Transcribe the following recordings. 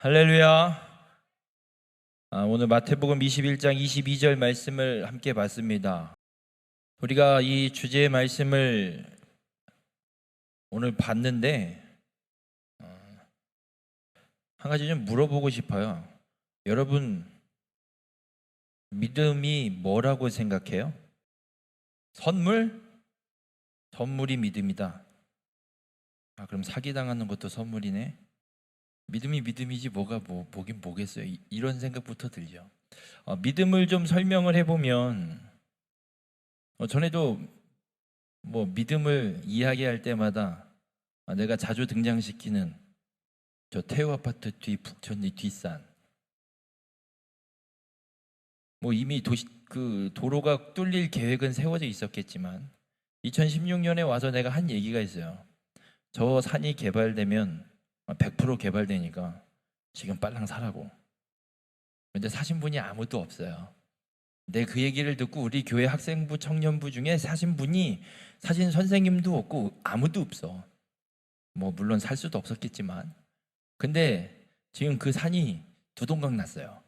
할렐루야. 오늘 마태복음 21장 22절 말씀을 함께 봤습니다. 우리가 이 주제의 말씀을 오늘 봤는데 한 가지 좀 물어보고 싶어요. 여러분, 믿음이 뭐라고 생각해요? 선물? 선물이 믿음이다. 그럼 사기당하는 것도 선물이네. 믿음이 믿음이지 뭐긴 뭐겠어요. 이런 생각부터 들죠. 믿음을 좀 설명을 해보면 전에도 믿음을 이야기할 때마다 내가 자주 등장시키는 저 태우 아파트 뒤 북천리 뒷산, 이미 도로가 뚫릴 계획은 세워져 있었겠지만 2016년에 와서 내가 한 얘기가 있어요. 저 산이 개발되면 100% 개발되니까 지금 빨랑 사라고. 그런데 사신 분이 아무도 없어요. 근데 그 얘기를 듣고 우리 교회 학생부 청년부 중에 사신 분이, 사신 선생님도 없고 아무도 없어. 물론 살 수도 없었겠지만, 근데 지금 그 산이 두 동강 났어요.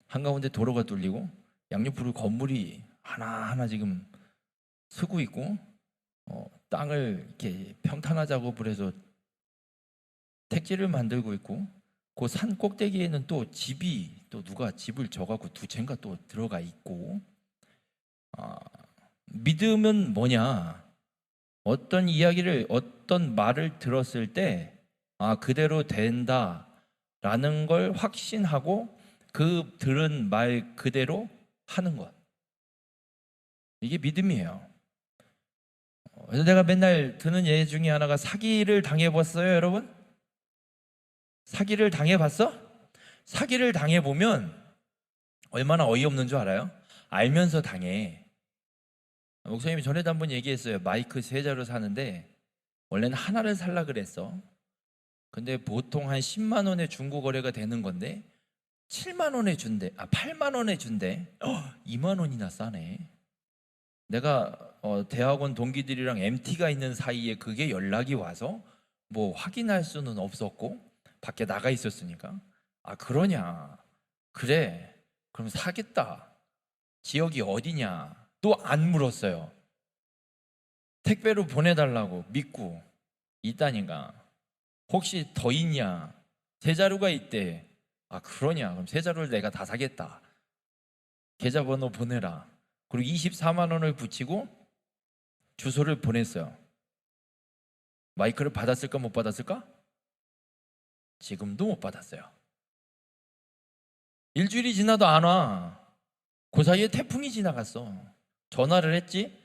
한가운데 도로가 뚫리고 양옆으로 건물이 하나하나 지금 서고 있고, 땅을 이렇게 평탄화 작업을 해서 택지를 만들고 있고, 그 산 꼭대기에는 또 집이, 또 누가 집을 져갖고 두 채인가 또 들어가 있고. 믿음은 뭐냐? 어떤 이야기를, 어떤 말을 들었을 때 그대로 된다라는 걸 확신하고 그 들은 말 그대로 하는 것. 이게 믿음이에요. 그래서 내가 맨날 드는 예 중에 하나가, 사기를 당해봤어요, 여러분? 사기를 당해봤어? 사기를 당해보면 얼마나 어이없는 줄 알아요? 알면서 당해. 목사님이 전에도 한번 얘기했어요. 마이크 3자로 사는데 원래는 하나를 살라 그랬어. 근데 보통 한 10만 원에 중고 거래가 되는 건데 7만 원에 준대. 8만 원에 준대. 2만 원이나 싸네. 내가 대학원 동기들이랑 MT가 있는 사이에 그게 연락이 와서 확인할 수는 없었고 밖에 나가 있었으니까. 그러냐? 그래, 그럼 사겠다. 지역이 어디냐? 또 안 물었어요. 택배로 보내달라고 믿고 있다니까. 혹시 더 있냐? 세 자루가 있대. 그러냐? 그럼 세 자루를 내가 다 사겠다. 계좌번호 보내라. 그리고 24만 원을 붙이고 주소를 보냈어요. 마이크를 받았을까 못 받았을까? 지금도 못 받았어요. 일주일이 지나도 안 와. 그 사이에 태풍이 지나갔어. 전화를 했지?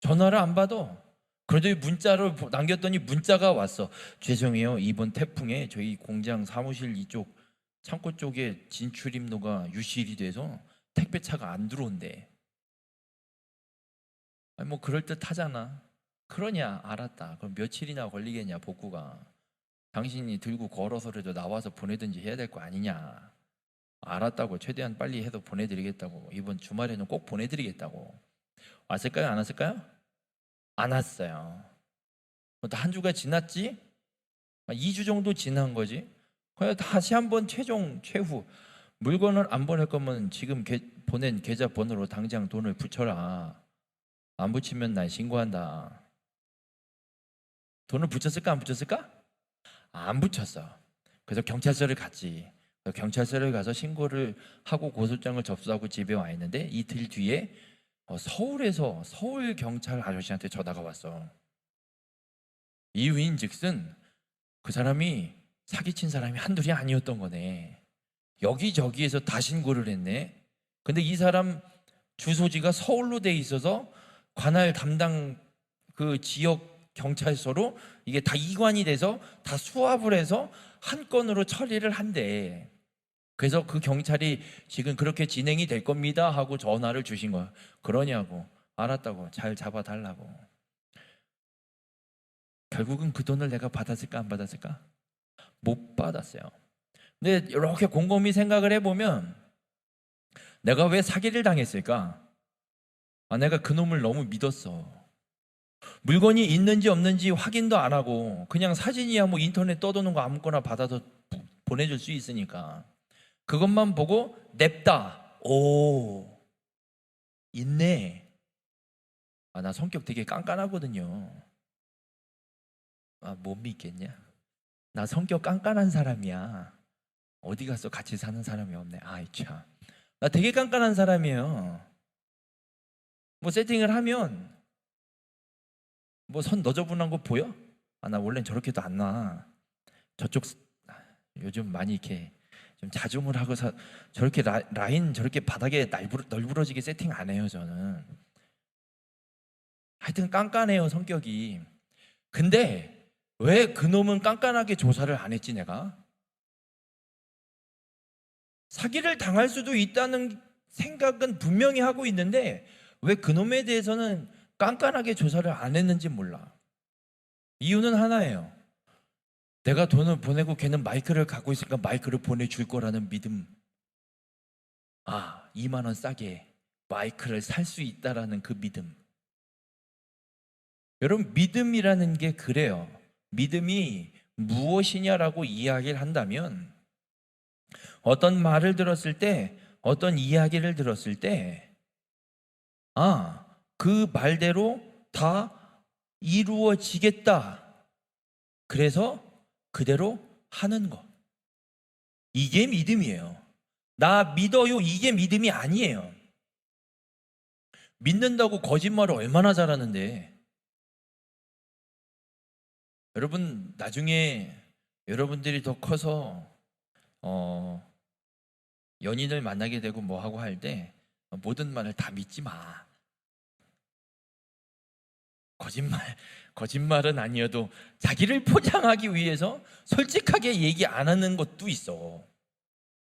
전화를 안 받아. 그래도 문자를 남겼더니 문자가 왔어. 죄송해요, 이번 태풍에 저희 공장 사무실 이쪽 창고 쪽에 진출입로가 유실이 돼서 택배차가 안 들어온대. 그럴듯하잖아. 그러냐? 알았다. 그럼 며칠이나 걸리겠냐, 복구가. 당신이 들고 걸어서라도 나와서 보내든지 해야 될 거 아니냐. 알았다고. 최대한 빨리 해서 보내드리겠다고. 이번 주말에는 꼭 보내드리겠다고. 왔을까요? 안 왔을까요? 안 왔어요. 또 한 주가 지났지? 2주 정도 지난 거지. 그래서 다시 한번 최후 물건을 안 보낼 거면 지금 보낸 계좌 번호로 당장 돈을 붙여라. 안 붙이면 난 신고한다. 돈을 붙였을까 안 붙였을까? 안 붙였어. 그래서 경찰서를 갔지. 경찰서를 가서 신고를 하고 고소장을 접수하고 집에 와 있는데 이틀 뒤에 서울에서 서울 경찰 아저씨한테 전화가 왔어. 이유인즉슨 그 사람이 사기친 사람이 한둘이 아니었던 거네. 여기저기에서 다 신고를 했네. 근데 이 사람 주소지가 서울로 돼 있어서 관할 담당 그 지역 경찰서로 이게 다 이관이 돼서 다 수합을 해서 한 건으로 처리를 한대. 그래서 그 경찰이 지금 그렇게 진행이 될 겁니다 하고 전화를 주신 거야. 그러냐고. 알았다고. 잘 잡아달라고. 결국은 그 돈을 내가 받았을까 안 받았을까? 못 받았어요. 근데 이렇게 곰곰이 생각을 해보면 내가 왜 사기를 당했을까? 내가 그놈을 너무 믿었어. 물건이 있는지 없는지 확인도 안 하고 그냥 사진이야 인터넷 떠도는 거 아무거나 받아서 보내줄 수 있으니까. 그것만 보고 냅다. 오, 있네. 나 성격 되게 깐깐하거든요. 못 믿겠냐? 나 성격 깐깐한 사람이야. 어디 가서 같이 사는 사람이 없네. 아이 참, 나 되게 깐깐한 사람이에요. 뭐 세팅을 하면 뭐 선 너저분한 거 보여? 나 원래는 저렇게도 안 나. 저쪽 요즘 많이 이렇게 좀 자중을 하고 저렇게 라인 저렇게 바닥에 널브러지게 세팅 안 해요. 저는 하여튼 깐깐해요, 성격이. 근데 왜 그놈은 깐깐하게 조사를 안 했지? 내가 사기를 당할 수도 있다는 생각은 분명히 하고 있는데 왜 그놈에 대해서는 깐깐하게 조사를 안 했는지 몰라. 이유는 하나예요. 내가 돈을 보내고 걔는 마이크를 갖고 있으니까 마이크를 보내줄 거라는 믿음. 2만 원 싸게 마이크를 살 수 있다라는 그 믿음. 여러분, 믿음이라는 게 그래요. 믿음이 무엇이냐라고 이야기를 한다면 어떤 말을 들었을 때, 어떤 이야기를 들었을 때 그 말대로 다 이루어지겠다. 그래서 그대로 하는 것. 이게 믿음이에요. 나 믿어요. 이게 믿음이 아니에요. 믿는다고 거짓말을 얼마나 잘하는데. 여러분, 나중에 여러분들이 더 커서 연인을 만나게 되고 뭐 하고 할 때 모든 말을 다 믿지 마. 거짓말은 아니어도 자기를 포장하기 위해서 솔직하게 얘기 안 하는 것도 있어.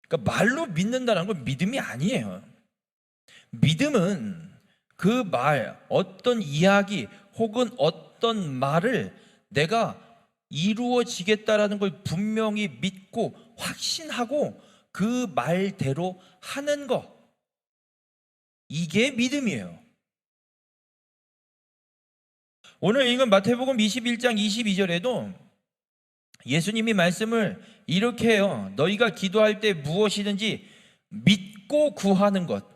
그러니까 말로 믿는다는 건 믿음이 아니에요. 믿음은 그 말, 어떤 이야기 혹은 어떤 말을 내가 이루어지겠다라는 걸 분명히 믿고 확신하고 그 말대로 하는 것. 이게 믿음이에요. 오늘 읽은 마태복음 21장 22절에도 예수님이 말씀을 이렇게 해요. 너희가 기도할 때 무엇이든지 믿고 구하는 것.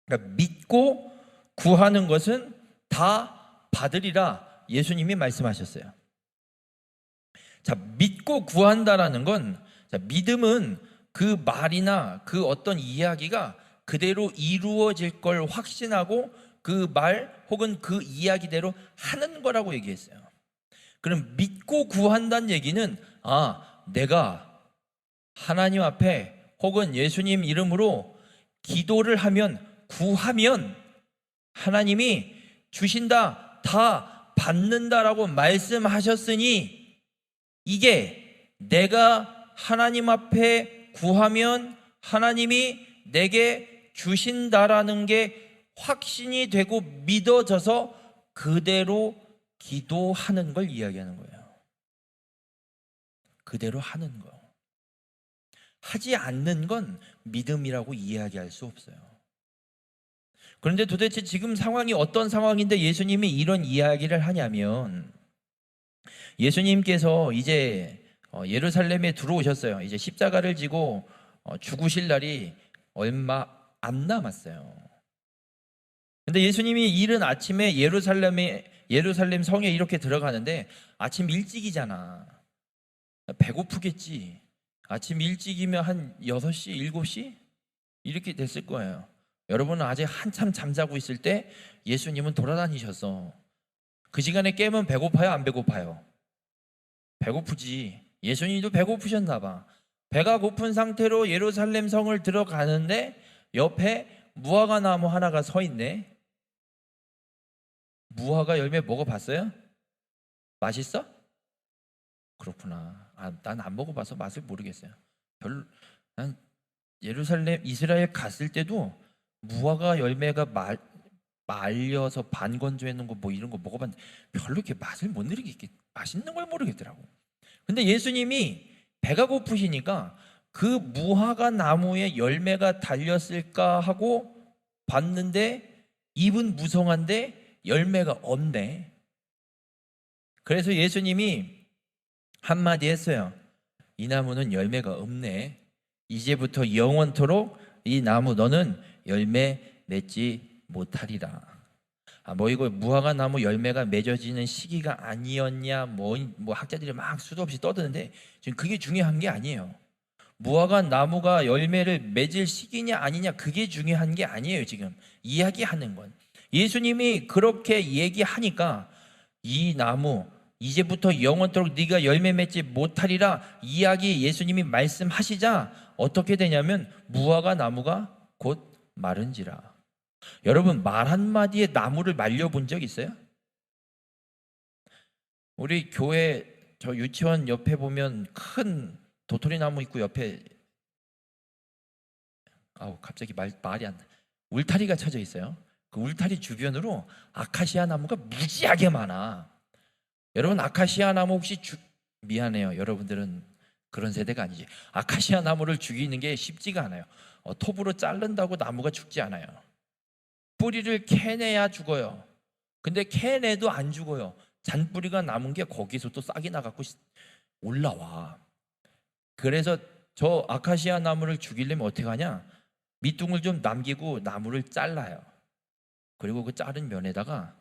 그러니까 믿고 구하는 것은 다 받으리라 예수님이 말씀하셨어요. 자, 믿고 구한다라는 건, 믿음은 그 말이나 그 어떤 이야기가 그대로 이루어질 걸 확신하고 그 말 혹은 그 이야기대로 하는 거라고 얘기했어요. 그럼 믿고 구한다는 얘기는 내가 하나님 앞에 혹은 예수님 이름으로 기도를 하면, 구하면 하나님이 주신다, 다 받는다라고 말씀하셨으니 이게 내가 하나님 앞에 구하면 하나님이 내게 주신다라는 게 확신이 되고 믿어져서 그대로 기도하는 걸 이야기하는 거예요. 그대로 하는 거. 하지 않는 건 믿음이라고 이야기할 수 없어요. 그런데 도대체 지금 상황이 어떤 상황인데 예수님이 이런 이야기를 하냐면, 예수님께서 이제 예루살렘에 들어오셨어요. 이제 십자가를 지고 죽으실 날이 얼마 안 남았어요. 근데 예수님이 이른 아침에 예루살렘 성에 이렇게 들어가는데 아침 일찍이잖아. 배고프겠지. 아침 일찍이면 한 6시, 7시? 이렇게 됐을 거예요. 여러분은 아직 한참 잠자고 있을 때 예수님은 돌아다니셨어. 그 시간에 깨면 배고파요? 안 배고파요? 배고프지. 예수님도 배고프셨나 봐. 배가 고픈 상태로 예루살렘 성을 들어가는데 옆에 무화과 나무 하나가 서 있네. 무화과 열매 먹어봤어요? 맛있어? 그렇구나. 난 안 먹어봐서 맛을 모르겠어요. 난 예루살렘, 이스라엘 갔을 때도 무화과 열매가 말려서 반건조해 놓은 거 뭐 이런 거 먹어봤는데 별로 이렇게 맛을 못 느끼겠, 맛있는 걸 모르겠더라고. 근데 예수님이 배가 고프시니까 그 무화과 나무에 열매가 달렸을까 하고 봤는데 잎은 무성한데 열매가 없네. 그래서 예수님이 한마디 했어요. 이 나무는 열매가 없네. 이제부터 영원토록 이 나무 너는 열매 맺지 못하리라. 뭐 이거 무화과 나무 열매가 맺어지는 시기가 아니었냐, 뭐 학자들이 막 수도 없이 떠드는데 지금 그게 중요한 게 아니에요. 무화과 나무가 열매를 맺을 시기냐 아니냐 그게 중요한 게 아니에요. 지금 이야기하는 건 예수님이 그렇게 얘기하니까 이 나무 이제부터 영원토록 네가 열매 맺지 못하리라 이야기 예수님이 말씀하시자 어떻게 되냐면 무화과 나무가 곧 마른지라. 여러분 말 한마디에 나무를 말려본 적 있어요? 우리 교회 저 유치원 옆에 보면 큰 도토리 나무 있고 옆에 갑자기 말이 안 나. 울타리가 쳐져 있어요. 그 울타리 주변으로 아카시아 나무가 무지하게 많아. 여러분 아카시아 나무 혹시 미안해요. 여러분들은 그런 세대가 아니지. 아카시아 나무를 죽이는 게 쉽지가 않아요. 톱으로 자른다고 나무가 죽지 않아요. 뿌리를 캐내야 죽어요. 근데 캐내도 안 죽어요. 잔뿌리가 남은 게 거기서 또 싹이 나갖고 올라와. 그래서 저 아카시아 나무를 죽이려면 어떻게 하냐? 밑둥을 좀 남기고 나무를 잘라요. 그리고 그 자른 면에다가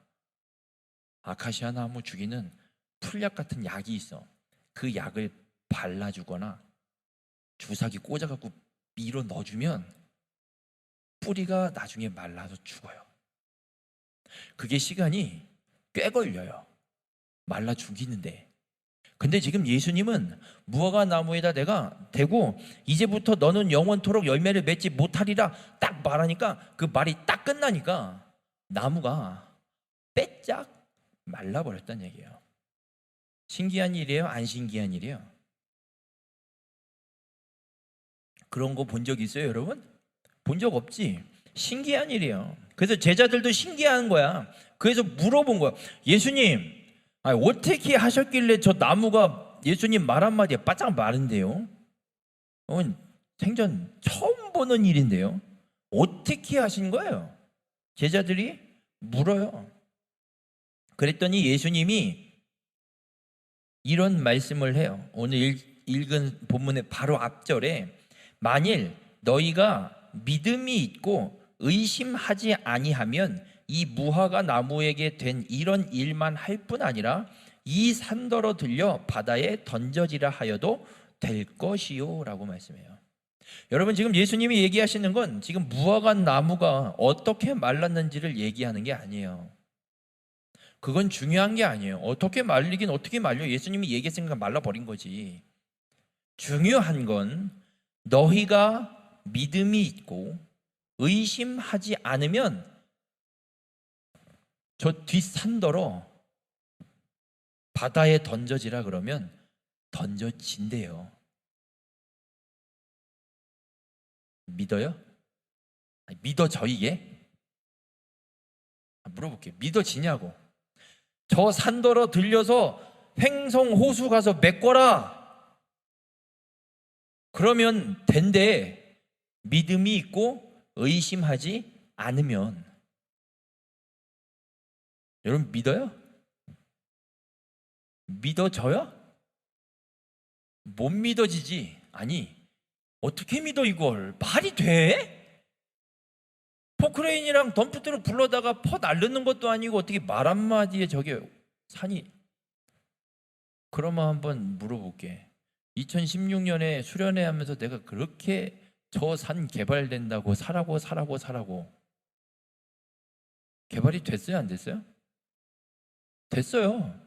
아카시아 나무 죽이는 풀약 같은 약이 있어. 그 약을 발라주거나 주사기 꽂아갖고 밀어 넣어주면 뿌리가 나중에 말라서 죽어요. 그게 시간이 꽤 걸려요. 말라 죽이는데. 근데 지금 예수님은 무화과 나무에다 내가 대고 이제부터 너는 영원토록 열매를 맺지 못하리라 딱 말하니까 그 말이 딱 끝나니까 나무가 빼짝 말라버렸다는 얘기예요. 신기한 일이에요? 안 신기한 일이에요? 그런 거 본 적 있어요, 여러분? 본 적 없지? 신기한 일이에요. 그래서 제자들도 신기한 거야. 그래서 물어본 거야. 예수님, 어떻게 하셨길래 저 나무가 예수님 말 한마디에 바짝 마른데요? 생전 처음 보는 일인데요. 어떻게 하신 거예요? 제자들이 물어요. 그랬더니 예수님이 이런 말씀을 해요. 오늘 읽은 본문의 바로 앞절에 만일 너희가 믿음이 있고 의심하지 아니하면 이 무화과 나무에게 된 이런 일만 할 뿐 아니라 이 산더러 들려 바다에 던져지라 하여도 될 것이요 라고 말씀해요. 여러분 지금 예수님이 얘기하시는 건 지금 무화과 나무가 어떻게 말랐는지를 얘기하는 게 아니에요. 그건 중요한 게 아니에요. 어떻게 말리긴 어떻게 말려. 예수님이 얘기했으니까 말라버린 거지. 중요한 건 너희가 믿음이 있고 의심하지 않으면 저 뒷산더러 바다에 던져지라 그러면 던져진대요. 믿어요? 믿어져 이게? 물어볼게요. 믿어지냐고. 저 산더러 들려서 횡성 호수 가서 메꿔라. 그러면 된대. 믿음이 있고 의심하지 않으면. 여러분 믿어요? 믿어져요? 못 믿어지지. 아니 어떻게 믿어 이걸? 말이 돼? 포크레인이랑 덤프트럭 불러다가 퍼 날르는 것도 아니고 어떻게 말 한마디에 저게 산이. 그러면 한번 물어볼게. 2016년에 수련회 하면서 내가 그렇게 저 산 개발된다고 사라고 개발이 됐어요 안 됐어요? 됐어요.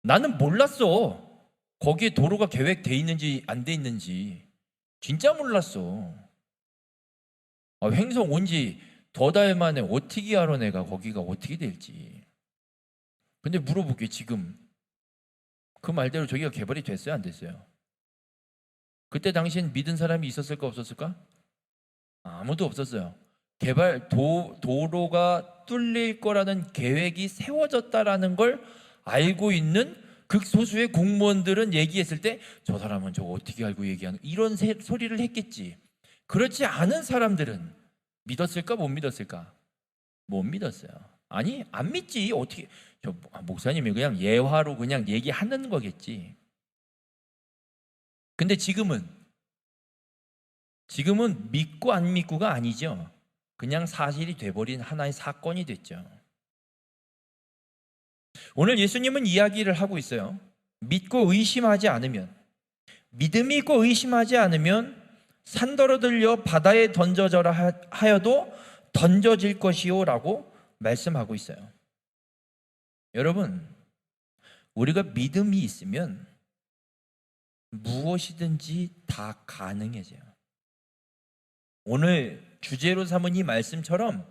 나는 몰랐어. 거기에 도로가 계획돼 있는지 안 돼 있는지 진짜 몰랐어. 횡성 온 지 더 달 만에 어떻게 알아 내가 거기가 어떻게 될지. 근데 물어볼게. 지금 그 말대로 저기가 개발이 됐어요 안 됐어요? 그때 당시엔 믿은 사람이 있었을까 없었을까? 아무도 없었어요. 도로가 뚫릴 거라는 계획이 세워졌다라는 걸 알고 있는 극소수의 공무원들은 얘기했을 때 저 사람은 저거 어떻게 알고 얘기하는 이런 소리를 했겠지. 그렇지 않은 사람들은 믿었을까 못 믿었을까? 못 믿었어요. 아니 안 믿지. 어떻게 저 목사님이 그냥 예화로 그냥 얘기하는 거겠지. 근데 지금은 믿고 안 믿고가 아니죠. 그냥 사실이 돼버린 하나의 사건이 됐죠. 오늘 예수님은 이야기를 하고 있어요. 믿고 의심하지 않으면, 믿음이 있고 의심하지 않으면 산더러 들려 바다에 던져져라 하여도 던져질 것이요 라고 말씀하고 있어요. 여러분, 우리가 믿음이 있으면 무엇이든지 다 가능해져요. 오늘 주제로 삼은 이 말씀처럼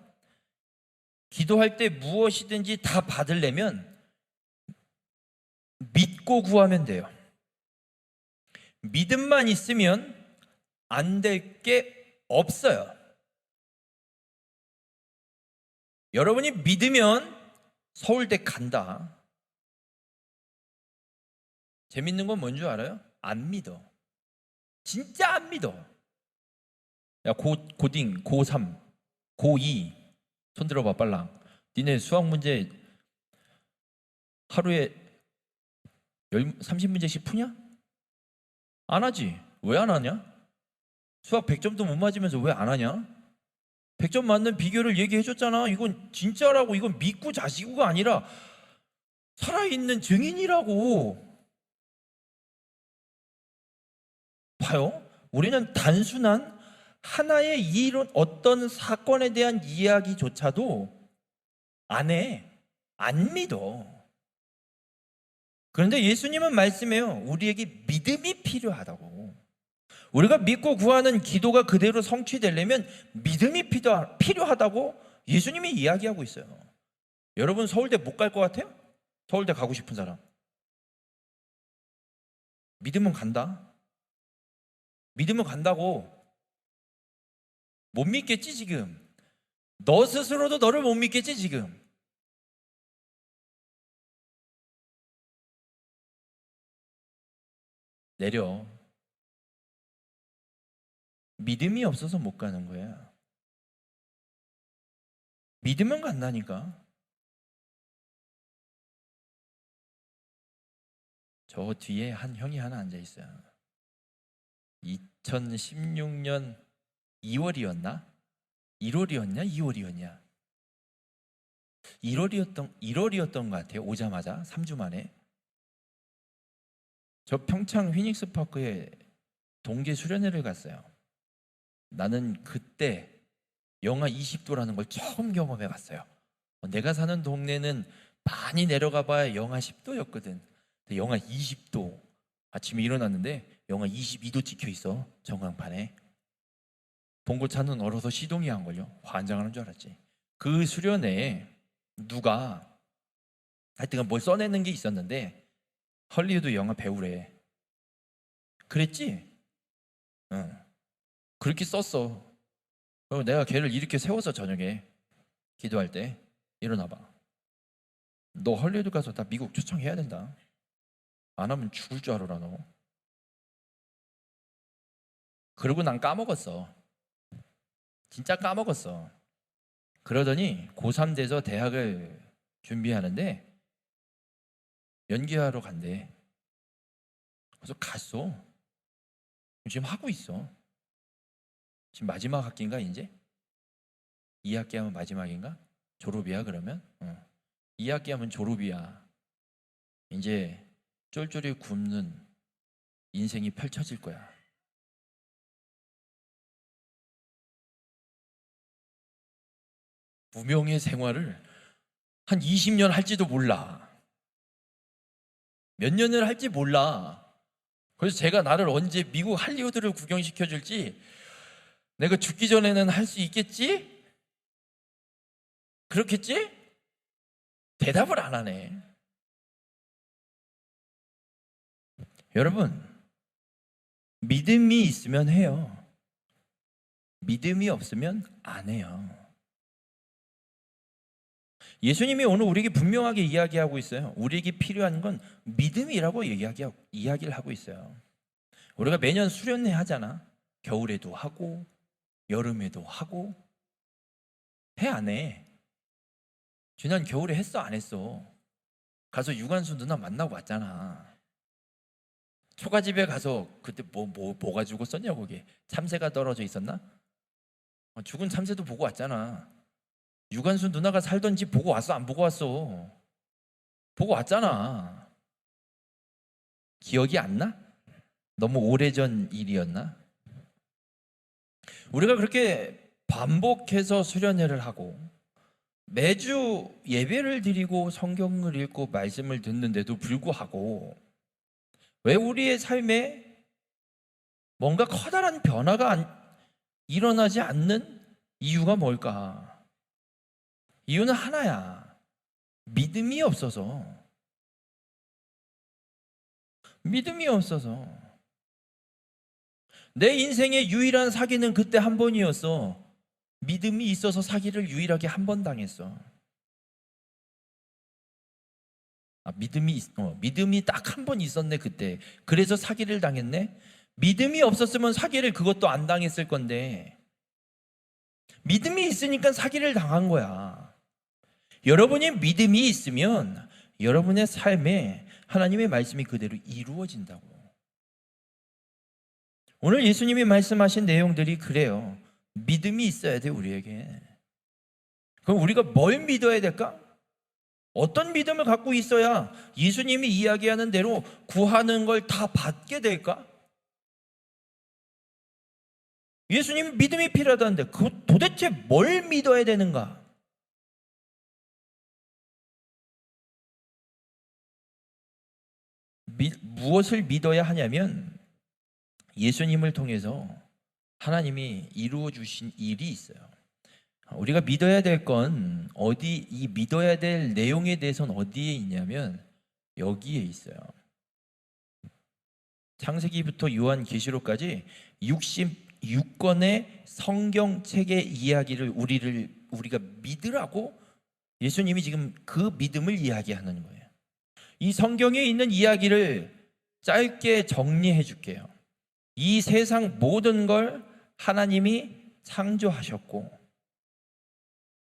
기도할 때 무엇이든지 다 받으려면 믿고 구하면 돼요. 믿음만 있으면 안 될 게 없어요. 여러분이 믿으면 서울대 간다. 재밌는 건 뭔 줄 알아요? 안 믿어. 진짜 안 믿어. 야, 고딩, 고3, 고2 손 들어봐 빨랑. 니네 수학 문제 하루에 30문제씩 푸냐? 안 하지. 왜 안 하냐? 수학 100점도 못 맞으면서 왜 안 하냐? 100점 맞는 비결을 얘기해 줬잖아. 이건 진짜라고. 이건 믿고 자시고가 아니라 살아있는 증인이라고. 봐요. 우리는 단순한 하나의 이론, 어떤 사건에 대한 이야기조차도 안 해. 안 믿어. 그런데 예수님은 말씀해요. 우리에게 믿음이 필요하다고. 우리가 믿고 구하는 기도가 그대로 성취되려면 믿음이 필요하다고 예수님이 이야기하고 있어요. 여러분 서울대 못 갈 것 같아요? 서울대 가고 싶은 사람. 믿으면 간다. 믿으면 간다고. 못 믿겠지 지금. 너 스스로도 너를 못 믿겠지 지금. 내려. 믿음이 없어서 못 가는 거야. 믿으면 간다니까. 저 뒤에 한 형이 하나 앉아 있어요. 2016년 2월이었나? 1월이었냐? 2월이었냐? 1월이었던 것 같아요. 오자마자 3주 만에. 저 평창 휘닉스 파크에 동계 수련회를 갔어요. 나는 그때 영하 20도라는 걸 처음 경험해 봤어요. 내가 사는 동네는 많이 내려가 봐야 영하 10도였거든. 영하 20도. 아침에 일어났는데 영하 22도 찍혀 있어. 전광판에. 봉고차는 얼어서 시동이 안 걸려. 환장하는 줄 알았지. 그 수련회에 누가 하여튼 뭘 써내는 게 있었는데 헐리우드 영화 배우래. 그랬지? 응. 그렇게 썼어. 그리고 내가 걔를 이렇게 세워서 저녁에 기도할 때 일어나봐. 너 헐리우드 가서 다 미국 초청해야 된다. 안 하면 죽을 줄 알아라 너. 그러고 난 까먹었어. 진짜 까먹었어. 그러더니 고3 돼서 대학을 준비하는데 연기하러 간대. 그래서 갔어. 지금 하고 있어. 지금 마지막 학기인가 이제? 2학기 하면 마지막인가? 졸업이야 그러면? 2학기 하면 졸업이야. 이제 쫄쫄이 굶는 인생이 펼쳐질 거야. 무명의 생활을 한 20년 할지도 몰라. 몇 년을 할지 몰라. 그래서 제가 나를 언제 미국 할리우드를 구경시켜 줄지 내가 죽기 전에는 할 수 있겠지? 그렇겠지? 대답을 안 하네. 여러분, 믿음이 있으면 해요. 믿음이 없으면 안 해요. 예수님이 오늘 우리에게 분명하게 이야기하고 있어요. 우리에게 필요한 건 믿음이라고 이야기를 하고 있어요. 우리가 매년 수련회 하잖아. 겨울에도 하고 여름에도 하고. 해 안 해? 지난 겨울에 했어 안 했어? 가서 유관순 누나 만나고 왔잖아. 초가집에 가서 그때 뭐가 죽었었냐? 거기 참새가 떨어져 있었나? 죽은 참새도 보고 왔잖아. 유관순 누나가 살던 집 보고 왔어? 안 보고 왔어? 보고 왔잖아. 기억이 안 나? 너무 오래전 일이었나? 우리가 그렇게 반복해서 수련회를 하고 매주 예배를 드리고 성경을 읽고 말씀을 듣는데도 불구하고 왜 우리의 삶에 뭔가 커다란 변화가 일어나지 않는 이유가 뭘까? 이유는 하나야. 믿음이 없어서. 믿음이 없어서. 내 인생의 유일한 사기는 그때 한 번이었어. 믿음이 있어서 사기를 유일하게 한 번 당했어. 믿음이 딱 한 번 있었네 그때. 그래서 사기를 당했네. 믿음이 없었으면 사기를 그것도 안 당했을 건데 믿음이 있으니까 사기를 당한 거야. 여러분이 믿음이 있으면 여러분의 삶에 하나님의 말씀이 그대로 이루어진다고. 오늘 예수님이 말씀하신 내용들이 그래요. 믿음이 있어야 돼 우리에게. 그럼 우리가 뭘 믿어야 될까? 어떤 믿음을 갖고 있어야 예수님이 이야기하는 대로 구하는 걸 다 받게 될까? 예수님 믿음이 필요하다는데 도대체 뭘 믿어야 되는가? 무엇을 믿어야 하냐면 예수님을 통해서 하나님이 이루어 주신 일이 있어요. 우리가 믿어야 될 건 이 믿어야 될 내용에 대해서는 어디에 있냐면 여기에 있어요. 창세기부터 요한계시록까지 66권의 성경책의 이야기를 우리가 믿으라고 예수님이 지금 그 믿음을 이야기하는 거예요. 이 성경에 있는 이야기를 짧게 정리해 줄게요. 이 세상 모든 걸 하나님이 창조하셨고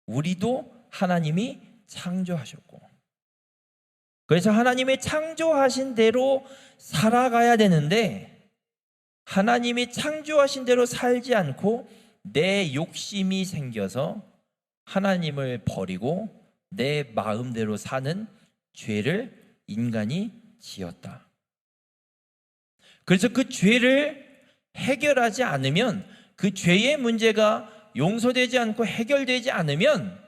우리도 하나님이 창조하셨고 그래서 하나님이 창조하신 대로 살아가야 되는데 하나님이 창조하신 대로 살지 않고 내 욕심이 생겨서 하나님을 버리고 내 마음대로 사는 죄를 인간이 지었다. 그래서 그 죄를 해결하지 않으면 그 죄의 문제가 용서되지 않고 해결되지 않으면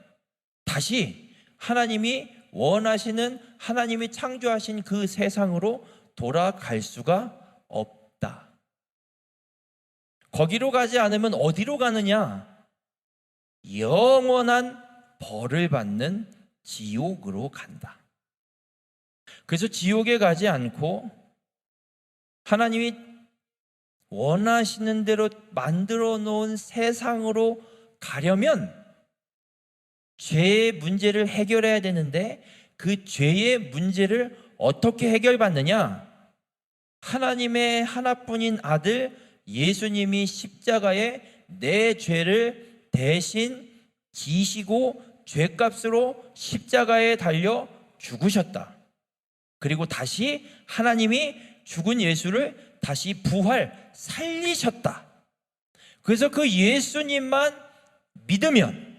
다시 하나님이 원하시는 하나님이 창조하신 그 세상으로 돌아갈 수가 없다. 거기로 가지 않으면 어디로 가느냐? 영원한 벌을 받는 지옥으로 간다. 그래서 지옥에 가지 않고 하나님이 원하시는 대로 만들어 놓은 세상으로 가려면 죄의 문제를 해결해야 되는데 그 죄의 문제를 어떻게 해결받느냐? 하나님의 하나뿐인 아들 예수님이 십자가에 내 죄를 대신 지시고 죄값으로 십자가에 달려 죽으셨다. 그리고 다시 하나님이 죽은 예수를 다시 살리셨다. 그래서 그 예수님만 믿으면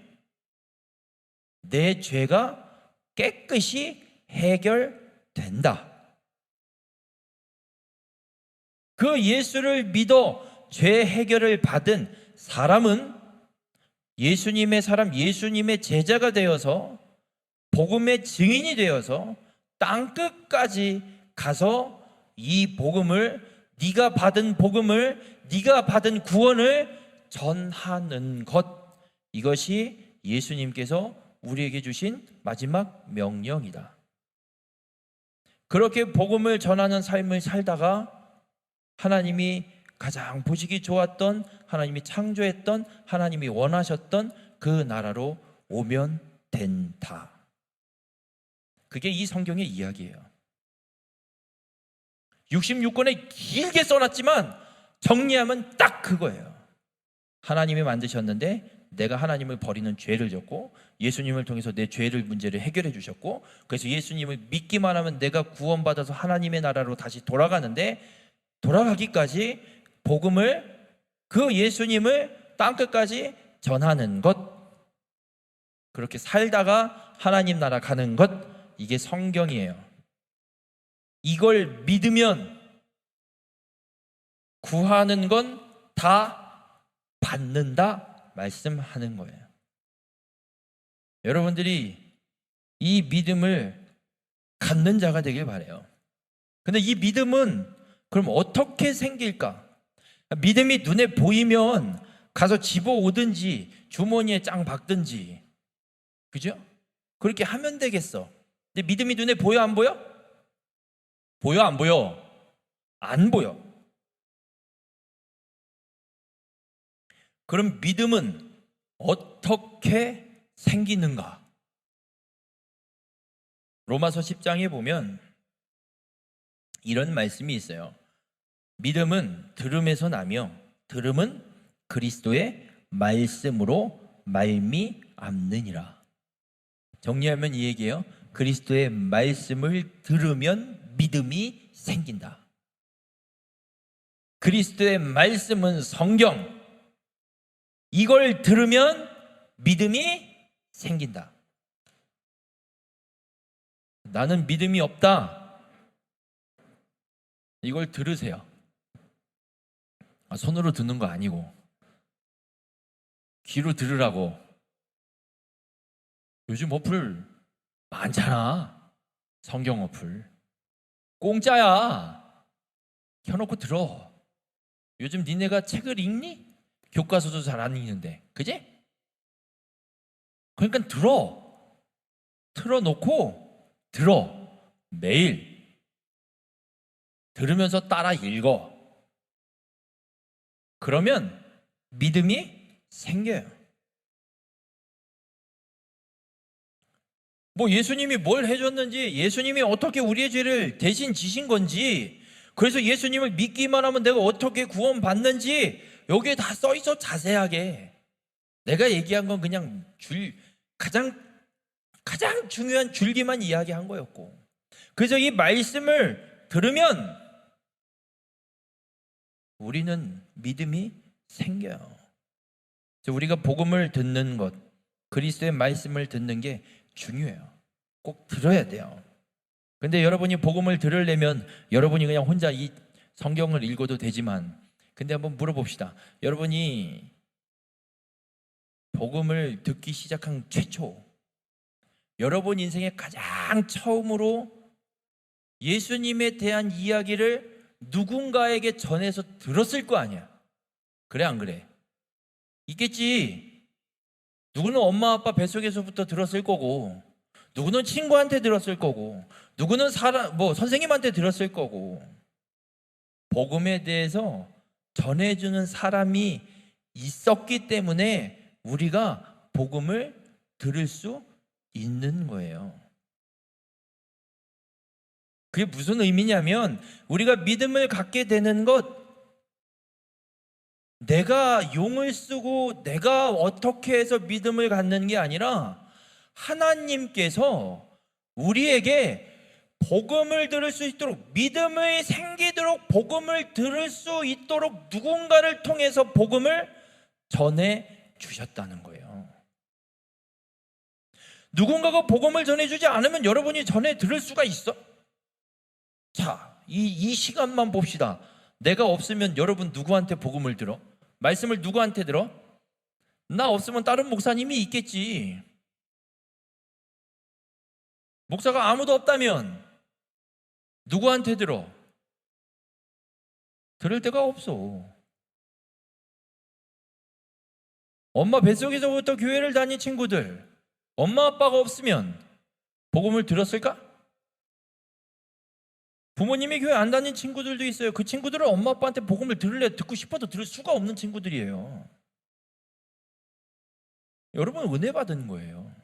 내 죄가 깨끗이 해결된다. 그 예수를 믿어 죄 해결을 받은 사람은 예수님의 제자가 되어서 복음의 증인이 되어서 땅끝까지 가서 이 복음을 네가 받은 구원을 전하는 것, 이것이 예수님께서 우리에게 주신 마지막 명령이다. 그렇게 복음을 전하는 삶을 살다가 하나님이 가장 보시기 좋았던, 하나님이 창조했던, 하나님이 원하셨던 그 나라로 오면 된다. 그게 이 성경의 이야기예요. 66권에 길게 써놨지만 정리하면 딱 그거예요. 하나님이 만드셨는데 내가 하나님을 버리는 죄를 졌고 예수님을 통해서 내 죄를 문제를 해결해 주셨고 그래서 예수님을 믿기만 하면 내가 구원받아서 하나님의 나라로 다시 돌아가는데 돌아가기까지 복음을, 그 예수님을 땅끝까지 전하는 것, 그렇게 살다가 하나님 나라 가는 것, 이게 성경이에요. 이걸 믿으면 구하는 건 다 받는다 말씀하는 거예요. 여러분들이 이 믿음을 갖는 자가 되길 바라요. 근데 이 믿음은 그럼 어떻게 생길까? 믿음이 눈에 보이면 가서 집어오든지 주머니에 짱 박든지, 그죠? 그렇게 하면 되겠어. 근데 믿음이 눈에 보여 안 보여? 보여 안 보여? 안 보여. 그럼 믿음은 어떻게 생기는가? 로마서 10장에 보면 이런 말씀이 있어요. 믿음은 들음에서 나며 들음은 그리스도의 말씀으로 말미암느니라. 정리하면 이 얘기예요. 그리스도의 말씀을 들으면 믿음이 생긴다. 그리스도의 말씀은 성경, 이걸 들으면 믿음이 생긴다. 나는 믿음이 없다. 이걸 들으세요. 손으로 듣는 거 아니고 귀로 들으라고. 요즘 어플 많잖아. 성경 어플 공짜야. 켜놓고 들어. 요즘 니네가 책을 읽니? 교과서도 잘 안 읽는데, 그지? 그러니까 들어. 틀어놓고 들어. 매일 들으면서 따라 읽어. 그러면 믿음이 생겨요. 뭐 예수님이 뭘 해줬는지, 예수님이 어떻게 우리의 죄를 대신 지신 건지, 그래서 예수님을 믿기만 하면 내가 어떻게 구원받는지 여기에 다 써있어. 자세하게. 내가 얘기한 건 그냥 가장 중요한 줄기만 이야기한 거였고, 그래서 이 말씀을 들으면 우리는 믿음이 생겨요. 우리가 복음을 듣는 것, 그리스도의 말씀을 듣는 게 중요해요. 꼭 들어야 돼요. 근데 여러분이 복음을 들으려면 여러분이 그냥 혼자 이 성경을 읽어도 되지만, 근데 한번 물어봅시다. 여러분이 복음을 듣기 시작한 최초, 여러분 인생에 가장 처음으로 예수님에 대한 이야기를 누군가에게 전해서 들었을 거 아니야. 그래 안 그래? 있겠지. 누구는 엄마 아빠 뱃속에서부터 들었을 거고, 누구는 친구한테 들었을 거고, 누구는 선생님한테 들었을 거고. 복음에 대해서 전해주는 사람이 있었기 때문에 우리가 복음을 들을 수 있는 거예요. 그게 무슨 의미냐면, 우리가 믿음을 갖게 되는 것, 내가 용을 쓰고 내가 어떻게 해서 믿음을 갖는 게 아니라 하나님께서 우리에게 복음을 들을 수 있도록, 믿음이 생기도록 복음을 들을 수 있도록 누군가를 통해서 복음을 전해 주셨다는 거예요. 누군가가 복음을 전해주지 않으면 여러분이 전해 들을 수가 있어? 자, 이 시간만 봅시다. 내가 없으면 여러분 누구한테 복음을 들어? 말씀을 누구한테 들어? 나 없으면 다른 목사님이 있겠지. 목사가 아무도 없다면 누구한테 들어? 들을 데가 없어. 엄마 뱃속에서부터 교회를 다닌 친구들, 엄마 아빠가 없으면 복음을 들었을까? 부모님이 교회 안 다닌 친구들도 있어요. 그 친구들은 엄마 아빠한테 복음을 듣고 싶어도 들을 수가 없는 친구들이에요. 여러분 은혜 받은 거예요.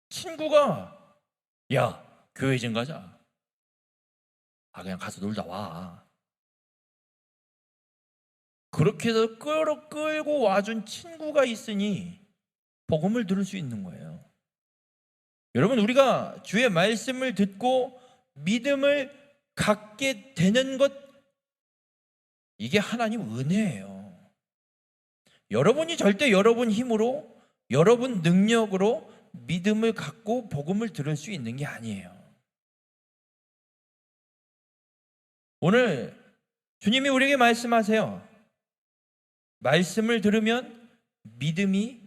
친구가 야 교회 좀 가자. 그냥 가서 놀다 와. 그렇게 해서 끌고 와준 친구가 있으니 복음을 들을 수 있는 거예요. 여러분, 우리가 주의 말씀을 듣고 믿음을 갖게 되는 것, 이게 하나님 은혜예요. 여러분이 절대 여러분 힘으로, 여러분 능력으로 믿음을 갖고 복음을 들을 수 있는 게 아니에요. 오늘 주님이 우리에게 말씀하세요. 말씀을 들으면 믿음이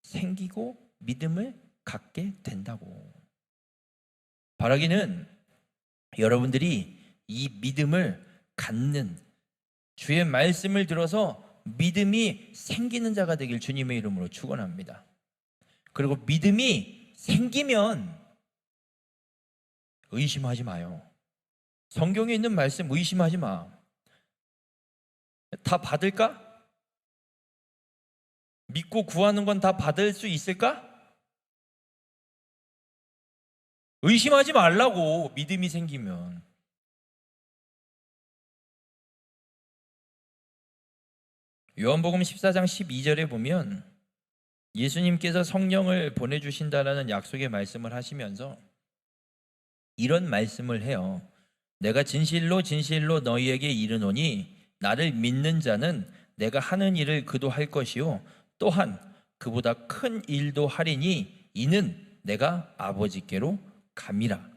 생기고 믿음을 갖게 된다고. 바라기는 여러분들이 이 믿음을 갖는, 주의 말씀을 들어서 믿음이 생기는 자가 되길 주님의 이름으로 축원합니다. 그리고 믿음이 생기면 의심하지 마요. 성경에 있는 말씀 의심하지 마. 다 받을까? 믿고 구하는 건 다 받을 수 있을까? 의심하지 말라고. 믿음이 생기면. 요한복음 14장 12절에 보면 예수님께서 성령을 보내주신다라는 약속의 말씀을 하시면서 이런 말씀을 해요. 내가 진실로 진실로 너희에게 이르노니 나를 믿는 자는 내가 하는 일을 그도 할 것이요 또한 그보다 큰 일도 하리니 이는 내가 아버지께로 감이라.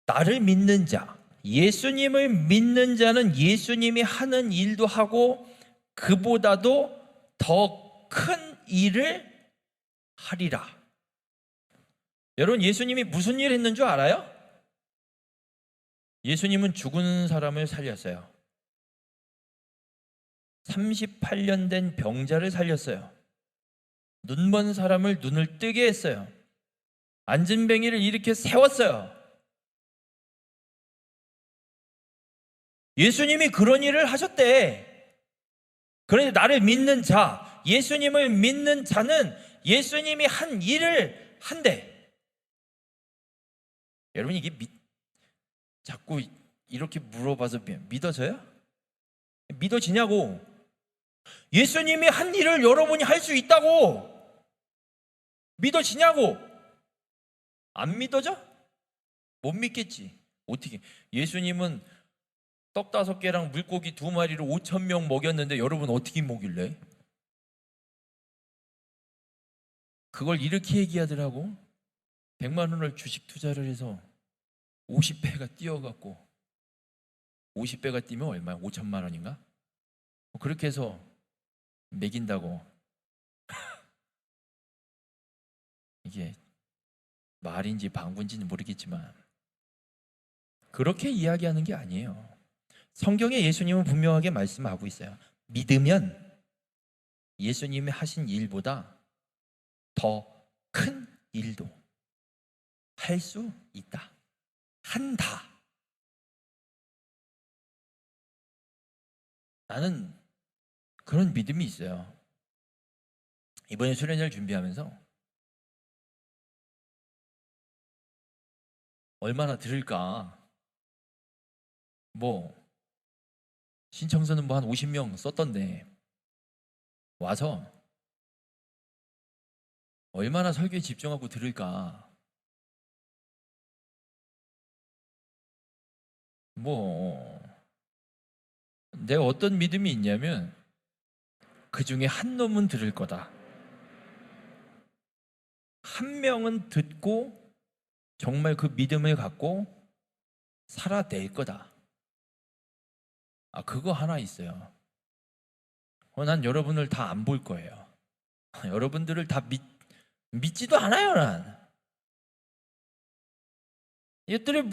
나를 믿는 자, 예수님을 믿는 자는 예수님이 하는 일도 하고 그보다도 더 큰 일을 하리라. 여러분, 예수님이 무슨 일 했는 줄 알아요? 예수님은 죽은 사람을 살렸어요. 38년 된 병자를 살렸어요. 눈먼 사람을 눈을 뜨게 했어요. 안진뱅이를 일으켜 세웠어요. 예수님이 그런 일을 하셨대. 그런데 나를 믿는 자, 예수님을 믿는 자는 예수님이 한 일을 한대. 여러분, 이게 자꾸 이렇게 물어봐서 믿어져요? 믿어지냐고. 예수님이 한 일을 여러분이 할 수 있다고. 믿어지냐고. 안 믿어져? 못 믿겠지. 어떻게? 예수님은 떡 5개랑 물고기 2마리로 5,000명 먹였는데 여러분 어떻게 먹일래? 그걸 이렇게 얘기하더라고. 100만 원을 주식 투자를 해서 50배가 뛰어갖고 50배가 뛰면 얼마야? 5천만 원인가? 그렇게 해서 먹인다고. 이게 말인지 방구인지는 모르겠지만 그렇게 이야기하는 게 아니에요. 성경에 예수님은 분명하게 말씀하고 있어요. 믿으면 예수님이 하신 일보다 더 큰 일도 할 수 있다. 한다. 나는 그런 믿음이 있어요. 이번에 수련회를 준비하면서 얼마나 들을까? 신청서는 한 50명 썼던데 와서 얼마나 설교에 집중하고 들을까? 내가 어떤 믿음이 있냐면 그 중에 한 놈은 들을 거다. 한 명은 듣고 정말 그 믿음을 갖고 살아낼 거다. 그거 하나 있어요. 난 여러분을 다 안 볼 거예요. 여러분들을 다 믿지도 않아요, 난. 이것들이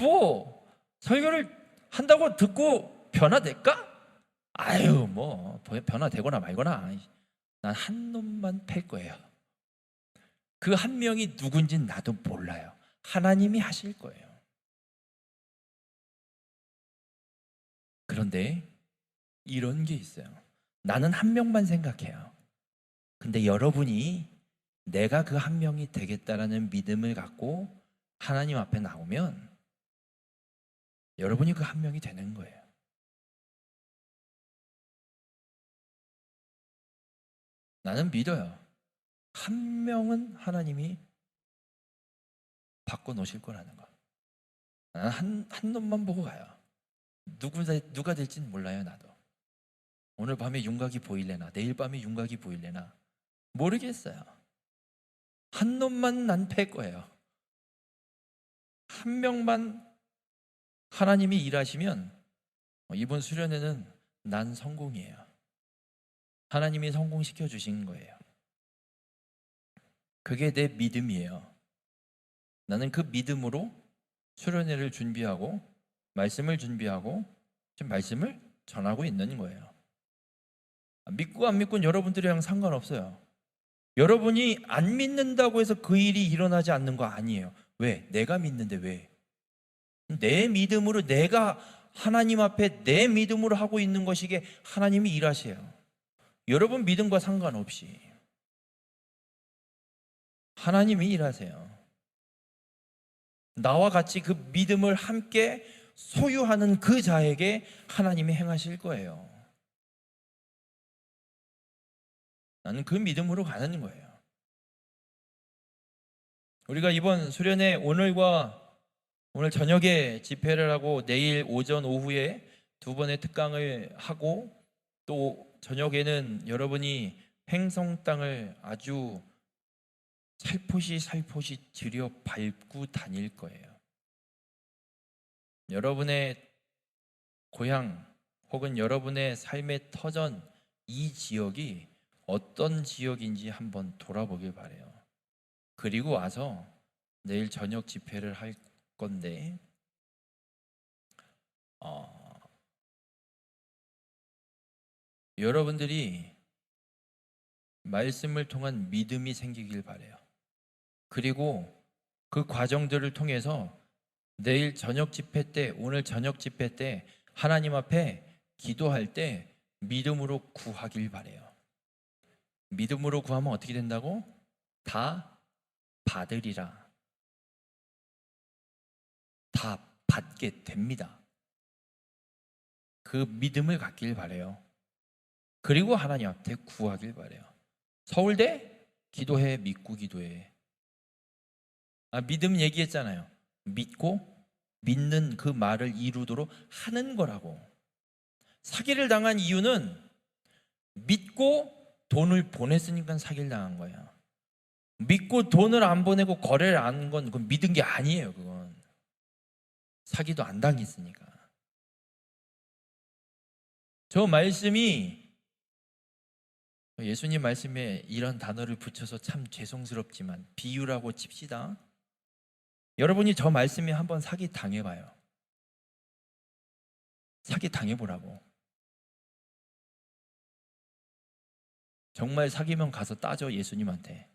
설교를 한다고 듣고 변화될까? 변화되거나 말거나. 난 한 놈만 팰 거예요. 그 한 명이 누군지는 나도 몰라요. 하나님이 하실 거예요. 그런데 이런 게 있어요. 나는 한 명만 생각해요. 근데 여러분이 내가 그 한 명이 되겠다라는 믿음을 갖고 하나님 앞에 나오면 여러분이 그 한 명이 되는 거예요. 나는 믿어요. 한 명은 하나님이 바꿔놓으실 거라는 거. 한 놈만 보고 가요. 누가 될지는 몰라요. 나도 오늘 밤에 윤곽이 보일래나 내일 밤에 윤곽이 보일래나 모르겠어요. 한 놈만 난 팰 거예요. 한 명만 하나님이 일하시면 이번 수련회는 난 성공이에요. 하나님이 성공시켜 주신 거예요. 그게 내 믿음이에요. 나는 그 믿음으로 수련회를 준비하고 말씀을 준비하고 지금 말씀을 전하고 있는 거예요. 믿고 안 믿고는 여러분들이랑 상관없어요. 여러분이 안 믿는다고 해서 그 일이 일어나지 않는 거 아니에요. 왜? 내가 믿는데 왜? 내 믿음으로 내가 하나님 앞에 내 믿음으로 하고 있는 것이기에 하나님이 일하세요. 여러분 믿음과 상관없이 하나님이 일하세요. 나와 같이 그 믿음을 함께 소유하는 그 자에게 하나님이 행하실 거예요. 나는 그 믿음으로 가는 거예요. 우리가 이번 수련회 오늘 저녁에 집회를 하고 내일 오전 오후에 두 번의 특강을 하고 또 저녁에는 여러분이 행성 땅을 아주 살포시 들여 밟고 다닐 거예요. 여러분의 고향 혹은 여러분의 삶의 터전 이 지역이 어떤 지역인지 한번 돌아보길 바래요. 그리고 와서 내일 저녁 집회를 할 건데 여러분들이 말씀을 통한 믿음이 생기길 바래요. 그리고 그 과정들을 통해서 내일 저녁 집회 때, 오늘 저녁 집회 때 하나님 앞에 기도할 때 믿음으로 구하길 바래요. 믿음으로 구하면 어떻게 된다고? 다 받으리라. 다 받게 됩니다. 그 믿음을 갖길 바래요. 그리고 하나님 앞에 구하길 바래요. 서울대 기도해, 믿고 기도해. 믿음 얘기했잖아요. 믿고 믿는 그 말을 이루도록 하는 거라고. 사기를 당한 이유는 믿고 돈을 보냈으니까 사기를 당한 거야. 믿고 돈을 안 보내고 거래를 안 한 건 그건 믿은 게 아니에요. 그건 사기도 안 당했으니까. 저 말씀이 예수님 말씀에 이런 단어를 붙여서 참 죄송스럽지만 비유라고 칩시다. 여러분이 저 말씀에 한번 사기 당해봐요. 사기 당해보라고. 정말 사기면 가서 따져 예수님한테.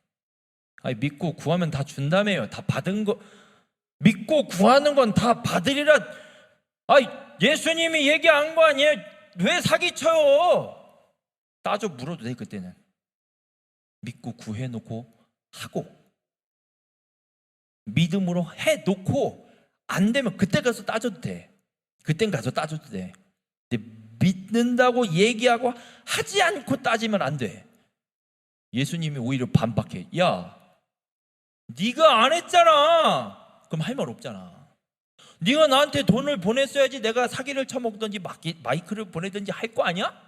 믿고 구하면 다 준다며요. 다 받은 거 믿고 구하는 건 다 받으리라. 예수님이 얘기한 거 아니에요? 왜 사기쳐요? 따져 물어도 돼. 그때는 믿고 구해놓고 하고 믿음으로 해놓고 안 되면 그때 가서 따져도 돼. 그땐 가서 따져도 돼. 근데 믿는다고 얘기하고 하지 않고 따지면 안 돼. 예수님이 오히려 반박해. 야, 네가 안 했잖아. 그럼 할 말 없잖아. 네가 나한테 돈을 보냈어야지 내가 사기를 쳐먹든지 마이크를 보내든지 할 거 아니야?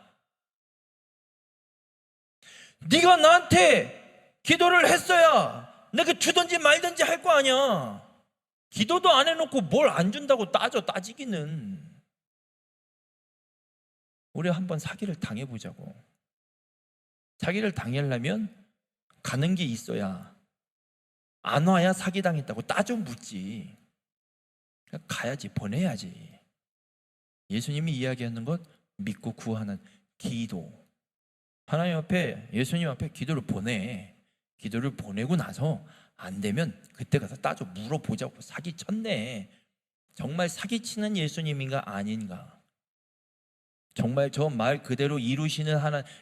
네가 나한테 기도를 했어야 내가 주든지 말든지 할 거 아니야. 기도도 안 해놓고 뭘 안 준다고 따지기는. 우리 한번 사기를 당해보자고. 사기를 당하려면 가는 게 있어야, 안 와야 사기당했다고 따져 묻지. 가야지, 보내야지. 예수님이 이야기하는 것 믿고 구하는 기도. 하나님 앞에, 예수님 앞에 기도를 보내. 기도를 보내고 나서 안 되면 그때 가서 따져 물어보자고. 사기쳤네. 정말 사기치는 예수님인가 아닌가. 정말 저 말 그대로 이루시는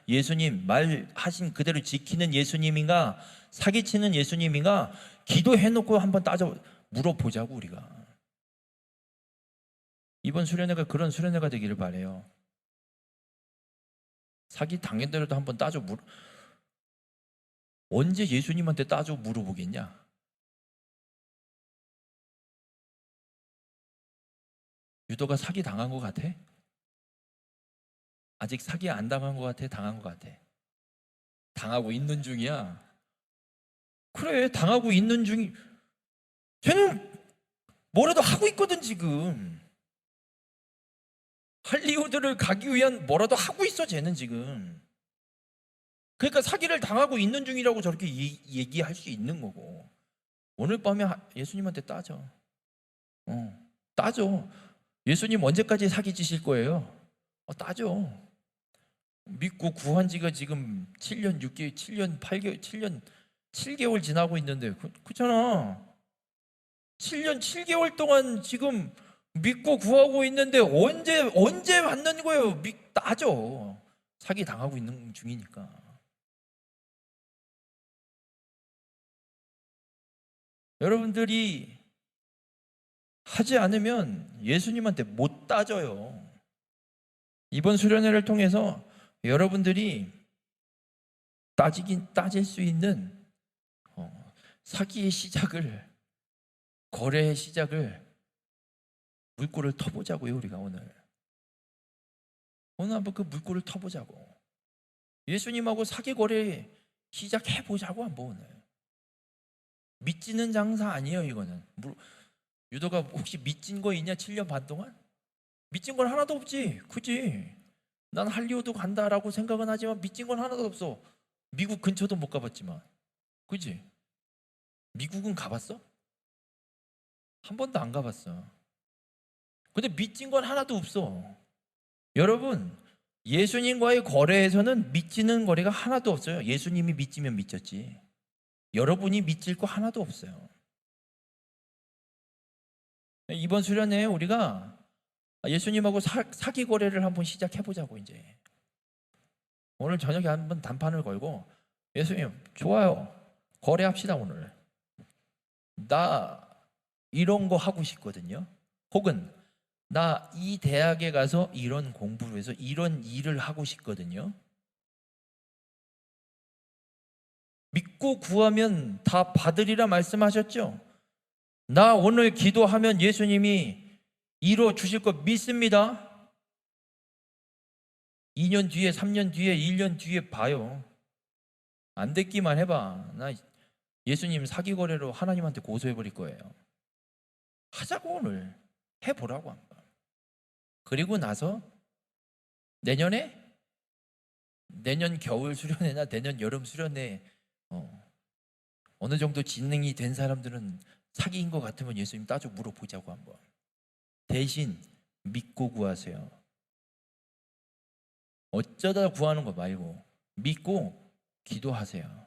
예수님, 말하신 그대로 지키는 예수님인가, 사기치는 예수님인가, 기도해놓고 한번 따져 물어보자고. 우리가 이번 수련회가 그런 수련회가 되기를 바래요. 사기 당한 대로도 한번 따져 언제 예수님한테 따져 물어보겠냐? 유도가 사기 당한 것 같아? 아직 사기 안 당한 것 같아? 당한 것 같아? 당하고 있는 중이야. 그래, 당하고 있는 중이. 쟤는 뭐라도 하고 있거든 지금. 할리우드를 가기 위한 뭐라도 하고 있어 쟤는 지금. 그러니까 사기를 당하고 있는 중이라고 저렇게 얘기할 수 있는 거고. 오늘 밤에 예수님한테 따져. 따져. 예수님 언제까지 사기 치실 거예요? 따져. 믿고 구한 지가 지금 7년 6개월, 7년 8개월, 7년 7개월 지나고 있는데 그렇잖아. 7년 7개월 동안 지금 믿고 구하고 있는데 언제 받는 거예요? 따져. 사기 당하고 있는 중이니까. 여러분들이 하지 않으면 예수님한테 못 따져요. 이번 수련회를 통해서 여러분들이 따질 수 있는 사기의 시작을, 거래의 시작을 물꼬를 터보자고요. 우리가 오늘 한번 그 물꼬를 터보자고. 예수님하고 사기 거래 시작해보자고 한번 오늘. 믿지는 장사 아니에요 이거는. 유도가 혹시 믿진 거 있냐? 7년 반 동안? 믿진 건 하나도 없지. 그지? 난 할리우드 간다라고 생각은 하지만 믿진 건 하나도 없어. 미국 근처도 못 가봤지만. 그지? 미국은 가봤어? 한 번도 안 가봤어. 근데 믿진 건 하나도 없어. 여러분, 예수님과의 거래에서는 믿지는 거래가 하나도 없어요. 예수님이 믿지면 믿졌지. 여러분이 믿질 거 하나도 없어요. 이번 수련회에 우리가 예수님하고 사기 거래를 한번 시작해보자고. 이제 오늘 저녁에 한번 단판을 걸고, 예수님 좋아요, 거래합시다. 오늘 나 이런 거 하고 싶거든요. 혹은 나 이 대학에 가서 이런 공부를 해서 이런 일을 하고 싶거든요. 믿고 구하면 다 받으리라 말씀하셨죠. 나 오늘 기도하면 예수님이 이루어 주실 거 믿습니다. 2년 뒤에, 3년 뒤에, 1년 뒤에 봐요. 안 됐기만 해봐. 나 예수님 사기 거래로 하나님한테 고소해 버릴 거예요. 하자고. 오늘 해보라고 한번. 그리고 나서 내년 겨울 수련회나 내년 여름 수련회 어느 정도 진행이 된 사람들은 사기인 것 같으면 예수님 따져 물어보자고 한번. 대신 믿고 구하세요. 어쩌다 구하는 거 말고 믿고 기도하세요.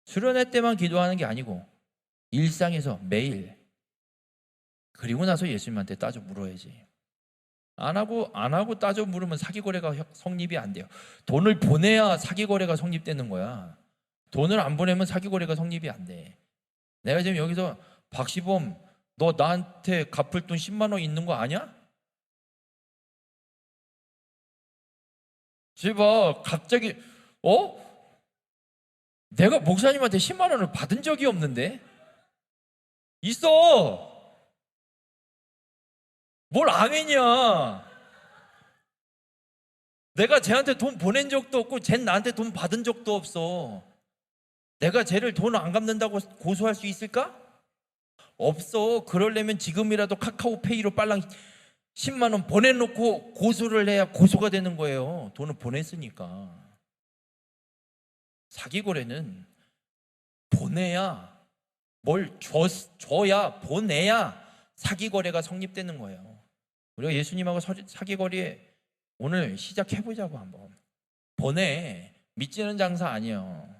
수련회 때만 기도하는 게 아니고 일상에서 매일. 그리고 나서 예수님한테 따져 물어야지. 안 하고 따져 물으면 사기 거래가 성립이 안 돼요. 돈을 보내야 사기 거래가 성립되는 거야. 돈을 안 보내면 사기 거래가 성립이 안 돼. 내가 지금 여기서 박시범, 너 나한테 갚을 돈 10만 원 있는 거 아냐? 제발 갑자기 내가 목사님한테 10만 원을 받은 적이 없는데? 있어. 뭘 아멘이야. 내가 쟤한테 돈 보낸 적도 없고 쟤는 나한테 돈 받은 적도 없어. 내가 쟤를 돈 안 갚는다고 고소할 수 있을까? 없어. 그러려면 지금이라도 카카오페이로 빨랑 10만 원 보내놓고 고소를 해야 고소가 되는 거예요. 돈을 보냈으니까. 사기 거래는 보내야, 뭘 줘야, 보내야 사기 거래가 성립되는 거예요. 우리가 예수님하고 사기 거래 오늘 시작해보자고 한번. 보내. 믿지는 장사 아니에요.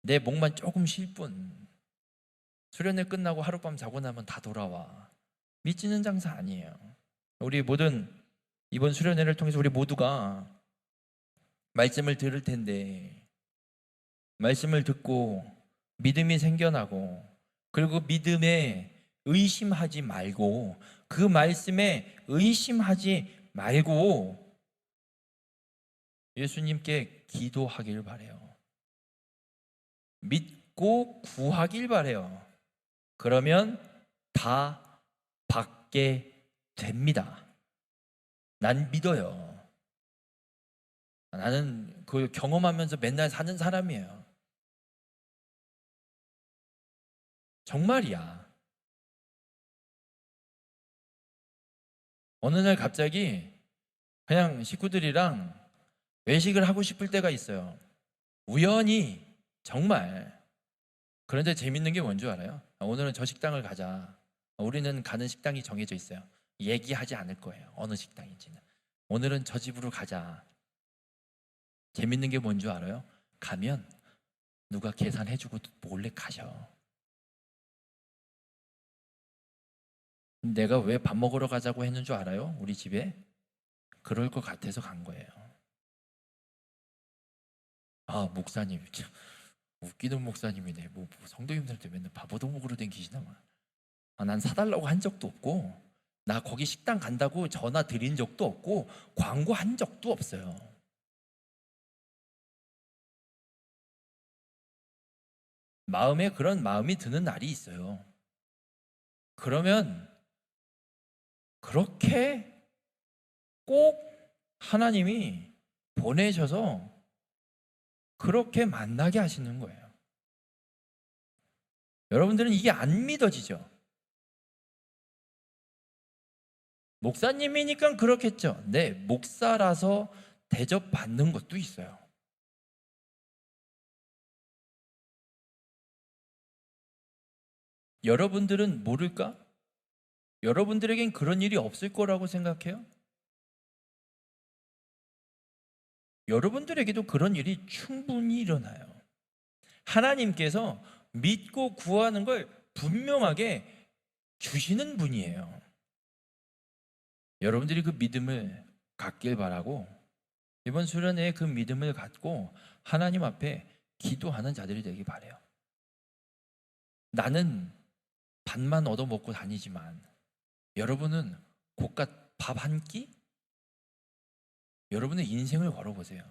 내 목만 조금 쉴 뿐. 수련회 끝나고 하룻밤 자고 나면 다 돌아와. 믿지는 장사 아니에요. 우리 모든 이번 수련회를 통해서 우리 모두가 말씀을 들을 텐데, 말씀을 듣고 믿음이 생겨나고, 그리고 믿음에 의심하지 말고, 그 말씀에 의심하지 말고 예수님께 기도하길 바래요. 믿고 구하길 바래요. 그러면 다 받게 됩니다. 난 믿어요. 나는 그 경험하면서 맨날 사는 사람이에요. 정말이야. 어느 날 갑자기 그냥 식구들이랑 외식을 하고 싶을 때가 있어요. 우연히 정말. 그런데 재밌는 게 뭔 줄 알아요? 오늘은 저 식당을 가자. 우리는 가는 식당이 정해져 있어요. 얘기하지 않을 거예요. 어느 식당인지는. 오늘은 저 집으로 가자. 재밌는 게 뭔 줄 알아요? 가면 누가 계산해주고 몰래 가셔. 내가 왜 밥 먹으러 가자고 했는 줄 알아요? 우리 집에? 그럴 것 같아서 간 거예요. 아, 목사님 참 웃기는 목사님이네. 뭐 성도님들한테 맨날 밥 얻어먹으러 댕기시나 봐. 난 사달라고 한 적도 없고, 나 거기 식당 간다고 전화 드린 적도 없고, 광고한 적도 없어요. 마음에 그런 마음이 드는 날이 있어요. 그러면 그렇게 꼭 하나님이 보내셔서 그렇게 만나게 하시는 거예요. 여러분들은 이게 안 믿어지죠? 목사님이니까 그렇겠죠. 네, 목사라서 대접받는 것도 있어요. 여러분들은 모를까? 여러분들에겐 그런 일이 없을 거라고 생각해요? 여러분들에게도 그런 일이 충분히 일어나요. 하나님께서 믿고 구하는 걸 분명하게 주시는 분이에요. 여러분들이 그 믿음을 갖길 바라고, 이번 수련회에 그 믿음을 갖고 하나님 앞에 기도하는 자들이 되길 바라요. 나는 밥만 얻어먹고 다니지만 여러분은 고깟 밥 한 끼? 여러분의 인생을 걸어보세요.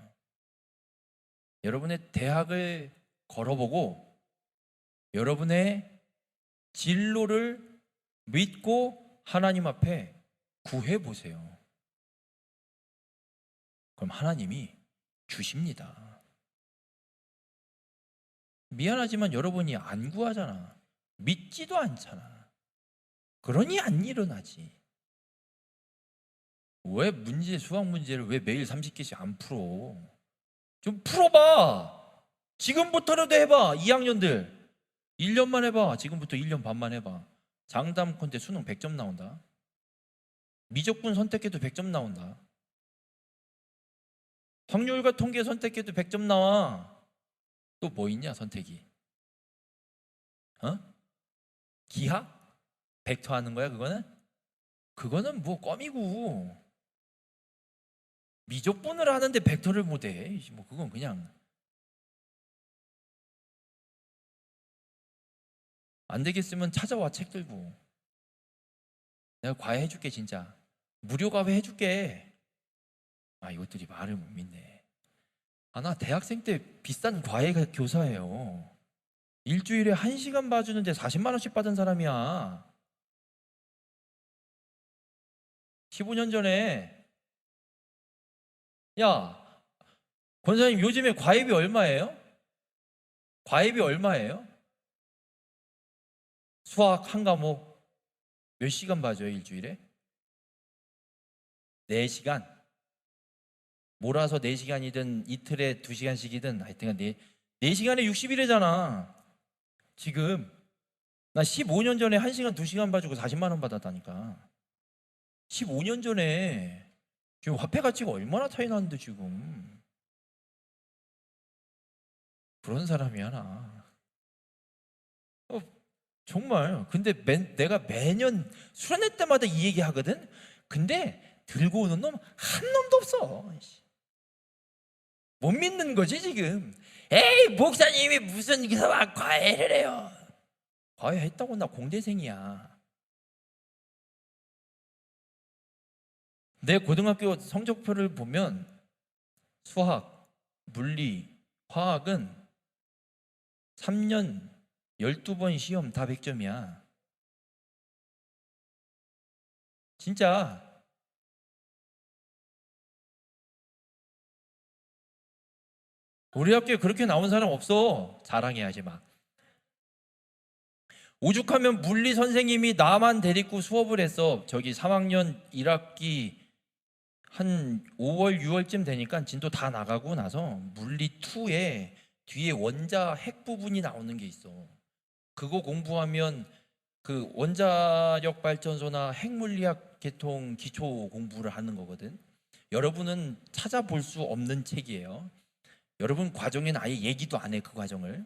여러분의 대학을 걸어보고 여러분의 진로를 믿고 하나님 앞에 구해보세요. 그럼 하나님이 주십니다. 미안하지만 여러분이 안 구하잖아. 믿지도 않잖아. 그러니 안 일어나지. 왜 수학 문제를 왜 매일 30개씩 안 풀어? 좀 풀어봐. 지금부터라도 해봐. 2학년들 1년만 해봐. 지금부터 1년 반만 해봐. 장담컨대 수능 100점 나온다. 미적분 선택해도 100점 나온다. 확률과 통계 선택해도 100점 나와. 또 뭐 있냐 선택이? 기하? 벡터 하는 거야 그거는? 그거는 뭐 껌이고. 미적분을 하는데 벡터를 못해. 뭐 그건 그냥 안 되겠으면 찾아와 책 들고. 내가 과외 해줄게 진짜. 무료 과외 해줄게. 이것들이 말을 못 믿네. 나 대학생 때 비싼 과외 교사예요. 일주일에 1시간 봐주는데 40만 원씩 받은 사람이야. 15년 전에. 야, 권사님 요즘에 과외비 얼마예요? 과외비 얼마예요? 수학 한 과목 몇 시간 봐줘요 일주일에? 4시간. 몰아서 4시간이든 이틀에 2시간씩이든 하여튼 4시간에 60일이잖아. 지금 나 15년 전에 1시간 2시간 봐주고 40만 원 받았다니까. 15년 전에. 지금 화폐 가치가 얼마나 차이 나는데 지금. 그런 사람이 하나. 정말. 근데 내가 매년 수련회 때마다 이 얘기 하거든. 근데 들고 오는 놈 한 놈도 없어. 못 믿는 거지 지금. 에이 목사님이 무슨 과외를 해요. 과외 했다고 나 공대생이야. 내 고등학교 성적표를 보면 수학, 물리, 화학은 3년 12번 시험 다 100점이야. 진짜. 우리 학교에 그렇게 나온 사람 없어. 자랑해야지 막. 오죽하면 물리 선생님이 나만 데리고 수업을 했어. 저기 3학년 1학기 한 5월 6월쯤 되니까 진도 다 나가고 나서 물리 2에 뒤에 원자 핵 부분이 나오는 게 있어. 그거 공부하면 그 원자력 발전소나 핵물리학 계통 기초 공부를 하는 거거든. 여러분은 찾아볼 수 없는 책이에요. 여러분 과정에는 아예 얘기도 안 해. 그 과정을.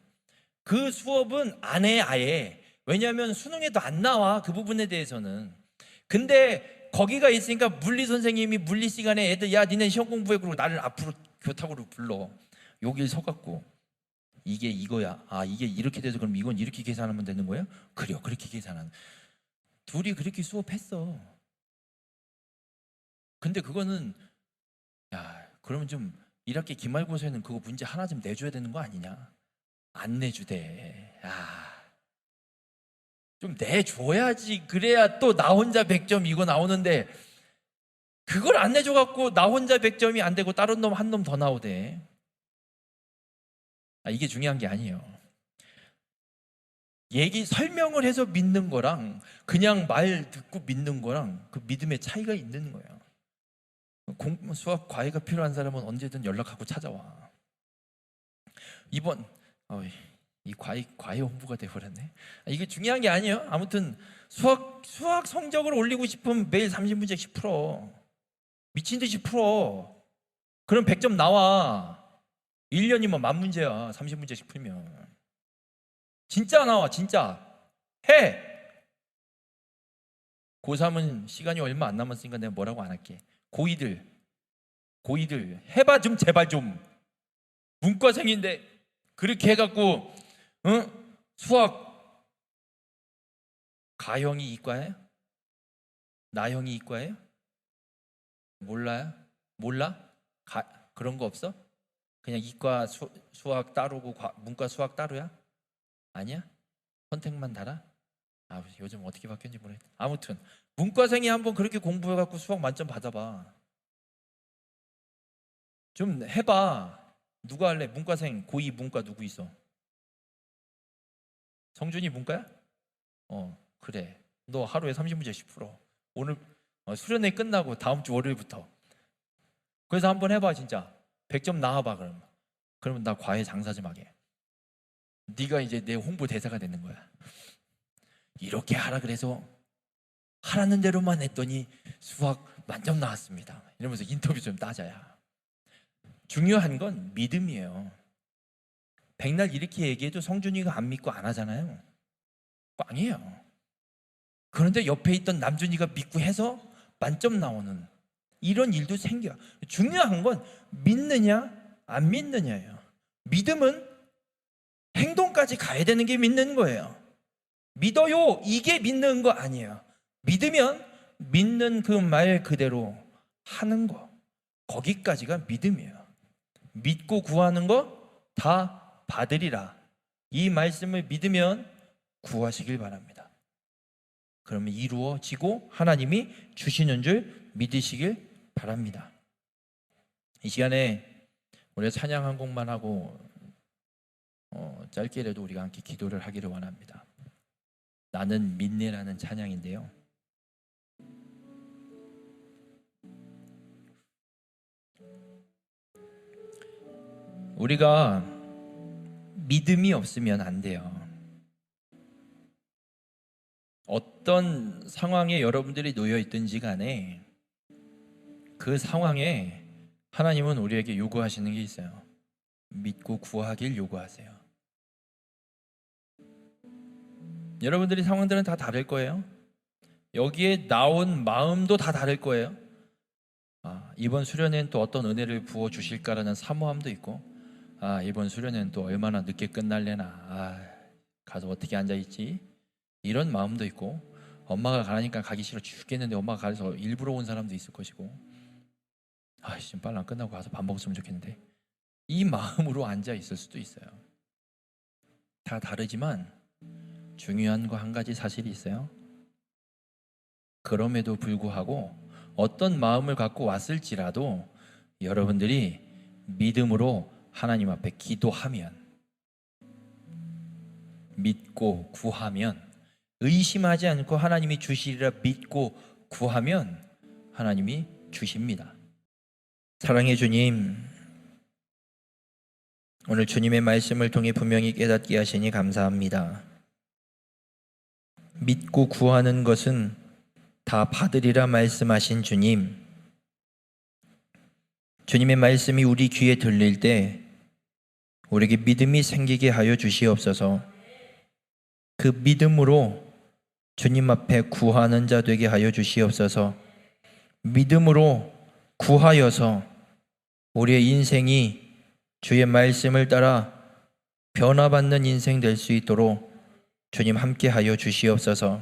그 수업은 안 해 아예. 왜냐하면 수능에도 안 나와. 그 부분에 대해서는. 근데 거기가 있으니까 물리 선생님이 물리 시간에 애들 야 니네 시험 공부해. 그러고 나를 앞으로 교탁으로 불러. 여길 서갖고 이게 이거야. 아 이게 이렇게 돼서 그럼 이건 이렇게 계산하면 되는 거야? 그래요. 그렇게 계산하는. 둘이 그렇게 수업했어. 근데 그거는 야 그러면 좀 1학기 기말고사에는 그거 문제 하나 좀 내줘야 되는 거 아니냐? 안 내주대. 좀 내줘야지. 그래야 또 나 혼자 100점 이거 나오는데 그걸 안 내줘갖고 나 혼자 100점이 안 되고 다른 놈 한 놈 더 나오대. 이게 중요한 게 아니에요. 얘기 설명을 해서 믿는 거랑 그냥 말 듣고 믿는 거랑 그 믿음의 차이가 있는 거예요. 수학 과외가 필요한 사람은 언제든 연락하고 찾아와. 이번 이 과외 홍보가 돼버렸네. 이게 중요한 게 아니에요. 아무튼 수학 성적을 올리고 싶으면 매일 30문제씩 풀어. 미친 듯이 풀어. 그럼 100점 나와. 1년이면 10,000문제야. 30문제씩 풀면. 진짜 나와. 진짜. 해. 고3은 시간이 얼마 안 남았으니까 내가 뭐라고 안 할게. 고2들 해봐 좀 제발 좀. 문과생인데 그렇게 해갖고 수학 가형이 이과예요? 나형이 이과예요? 몰라요? 몰라? 그런 거 없어? 그냥 이과 수학 따로고 문과 수학 따로야? 아니야? 선택만 달아? 요즘 어떻게 바뀌었는지 모르겠다. 아무튼 문과생이 한번 그렇게 공부해갖고 수학 만점 받아봐. 좀 해봐. 누가 할래? 문과생 고2 문과 누구 있어? 성준이 문과야? 그래. 너 하루에 30문제씩 풀어. 오늘 수련회 끝나고 다음 주 월요일부터. 그래서 한번 해봐 진짜. 100점 나와봐 그러면 나 과외 장사 좀 하게. 네가 이제 내 홍보 대사가 되는 거야. 이렇게 하라 그래서 하라는 대로만 했더니 수학 만점 나왔습니다. 이러면서 인터뷰 좀 따자야. 중요한 건 믿음이에요. 백날 이렇게 얘기해도 성준이가 안 믿고 안 하잖아요. 꽝이에요. 그런데 옆에 있던 남준이가 믿고 해서 만점 나오는 이런 일도 생겨. 중요한 건 믿느냐 안 믿느냐예요. 믿음은 행동까지 가야 되는 게 믿는 거예요. 믿어요 이게 믿는 거 아니에요. 믿으면 믿는 그 말 그대로 하는 거, 거기까지가 믿음이에요. 믿고 구하는 거 다 받으리라. 이 말씀을 믿으면 구하시길 바랍니다. 그러면 이루어지고 하나님이 주시는 줄 믿으시길 바랍니다. 이 시간에 우리가 찬양 한 곡만 하고 짧게라도 우리가 함께 기도를 하기를 원합니다. 나는 믿네라는 찬양인데요. 우리가 믿음이 없으면 안 돼요. 어떤 상황에 여러분들이 놓여 있든지 간에 그 상황에 하나님은 우리에게 요구하시는 게 있어요. 믿고 구하길 요구하세요. 여러분들이 상황들은 다 다를 거예요. 여기에 나온 마음도 다 다를 거예요. 이번 수련회는 또 어떤 은혜를 부어주실까라는 사모함도 있고, 이번 수련회는 또 얼마나 늦게 끝날래나, 가서 어떻게 앉아있지? 이런 마음도 있고, 엄마가 가라니까 가기 싫어 죽겠는데 엄마가 가서 일부러 온 사람도 있을 것이고, 지금 빨리 안 끝나고 가서 밥 먹었으면 좋겠는데, 이 마음으로 앉아 있을 수도 있어요. 다 다르지만 중요한 거 한 가지 사실이 있어요. 그럼에도 불구하고 어떤 마음을 갖고 왔을지라도 여러분들이 믿음으로 하나님 앞에 기도하면, 믿고 구하면, 의심하지 않고 하나님이 주시리라 믿고 구하면 하나님이 주십니다. 사랑의 주님, 오늘 주님의 말씀을 통해 분명히 깨닫게 하시니 감사합니다. 믿고 구하는 것은 다 받으리라 말씀하신 주님, 주님의 말씀이 우리 귀에 들릴 때 우리에게 믿음이 생기게 하여 주시옵소서. 그 믿음으로 주님 앞에 구하는 자 되게 하여 주시옵소서. 믿음으로 구하여서 우리의 인생이 주의 말씀을 따라 변화받는 인생 될 수 있도록 주님 함께 하여 주시옵소서.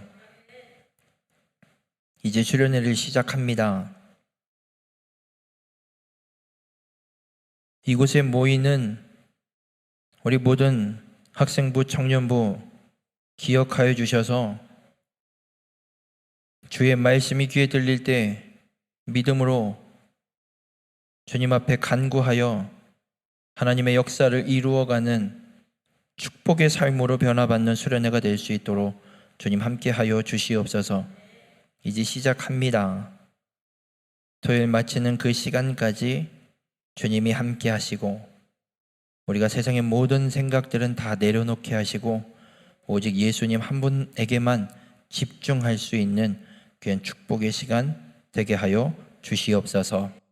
이제 수련회를 시작합니다. 이곳에 모이는 우리 모든 학생부, 청년부 기억하여 주셔서 주의 말씀이 귀에 들릴 때 믿음으로 주님 앞에 간구하여 하나님의 역사를 이루어가는 축복의 삶으로 변화받는 수련회가 될 수 있도록 주님 함께하여 주시옵소서. 이제 시작합니다. 토요일 마치는 그 시간까지 주님이 함께 하시고 우리가 세상의 모든 생각들은 다 내려놓게 하시고 오직 예수님 한 분에게만 집중할 수 있는 귀한 축복의 시간 되게 하여 주시옵소서.